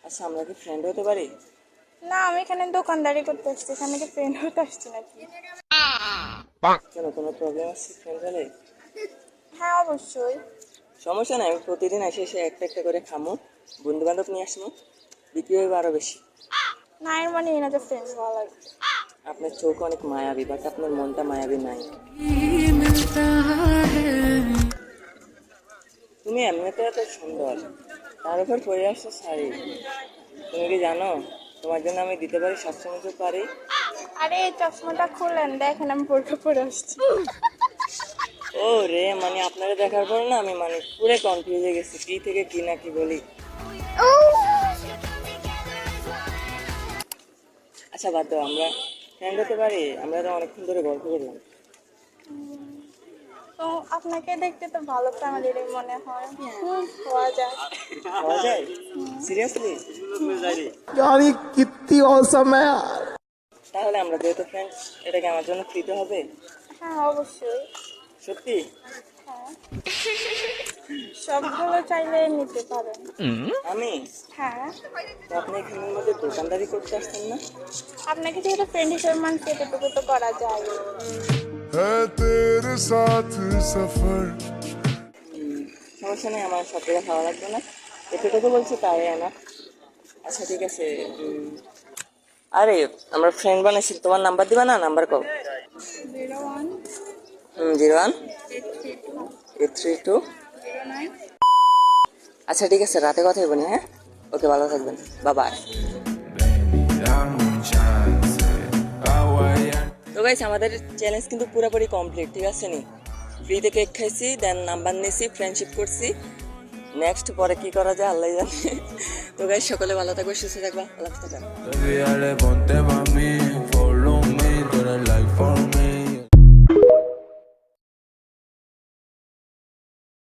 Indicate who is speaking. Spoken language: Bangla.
Speaker 1: আচ্ছা, আমরা কি ফ্রেন্ড হতে পারি?
Speaker 2: না, আমি এখানে দোকানদারি করতে আসছি, এখানে কি ফ্রেন্ড হতে আসছি নাকি?
Speaker 1: কেন, কোনো প্রবলেম আছে ফ্রেন্ড হলে?
Speaker 2: হ্যাঁ, অবশ্যই।
Speaker 1: সমস্যা নাই, আমি প্রতিদিন এসে এসে একটা একটা করে খামো, বন্ধু বান্ধব নিয়ে আসবো, বিক্রি হইব আরো বেশি।
Speaker 2: না, এর মানে এই না যে ফ্রেন্ড ভালো লাগে।
Speaker 1: আপনার চোখ অনেক মায়াবী, বাট আপনার মনটা মায়াবী নাই। তুমি এমনিতে এত সুন্দর, তার উপর পরে আসছো শাড়ি। তুমি কি জানো তোমার জন্য আমি দিতে পারি সবসময় তো পারি।
Speaker 2: আরে এই চশমাটা খুলেন, দেখেন আমি বোরখা পরে আসছি।
Speaker 1: ও রে, মানে আপনারা দেখার পর না আমি মানে পুরো কনফিউজ হয়ে গেছি, কি থেকে কি না কি বলি। আচ্ছা বাদ দাও, আমরা ফ্রেন্ড হতে পারি? আমরা তো অনেকক্ষণ ধরে গল্প করলাম।
Speaker 2: তো আপনাকে দেখতে তো ভালো ফ্যামিলিরই মনে হয়। হওয়া যায়।
Speaker 1: হওয়া যায়? সিরিয়াসলি?
Speaker 3: यार ये कितनी औसम है यार।
Speaker 1: তাহলে আমরা যেহেতু ফ্রেন্ড, এটাকে আমার জন্য ফ্রিতে হবে?
Speaker 2: হ্যাঁ, অবশ্যই।
Speaker 1: সত্যি?
Speaker 2: হ্যাঁ, সবগুলো চাইলে নিতে পারেন।
Speaker 1: আমি?
Speaker 2: হ্যাঁ,
Speaker 1: তো আপনি এখানের মধ্যে দোকানদারি করতে আসতেন না?
Speaker 2: আপনাকে যেহেতু ফ্রেন্ড হিসেবে মানছে, এতটুকু তো করা যায়।
Speaker 3: है तेरे साथ सफर।
Speaker 1: সমস্যা নেই, আমার সব জায়গায় খাওয়া লাগবে না, এতটুকু বলছি তাই না। আচ্ছা ঠিক আছে। আরে আমরা ফ্রেন্ড বানাইছি, তোমার নাম্বার দিবা না? নাম্বার কও।
Speaker 2: 01
Speaker 1: 01
Speaker 2: 832
Speaker 1: 832।
Speaker 2: 09।
Speaker 1: আচ্ছা ঠিক আছে, রাতে কথা বলি। হ্যাঁ, ওকে, ভালো থাকবেন, বাই। তো গাইস, আমাদের চ্যালেঞ্জ কিন্তু পুরোপুরি কমপ্লিট, ঠিক আছে নি? ফ্রিতে কেক খাইছি, দেন নাম্বার নিয়েছি, ফ্রেন্ডশিপ করছি। নেক্সট পরে কি করা যায় আল্লাহ জানে। তো গাইস, সকলে ভালো থাকবে, সুস্থ থাকবা, আল্লাহ হাফেজ।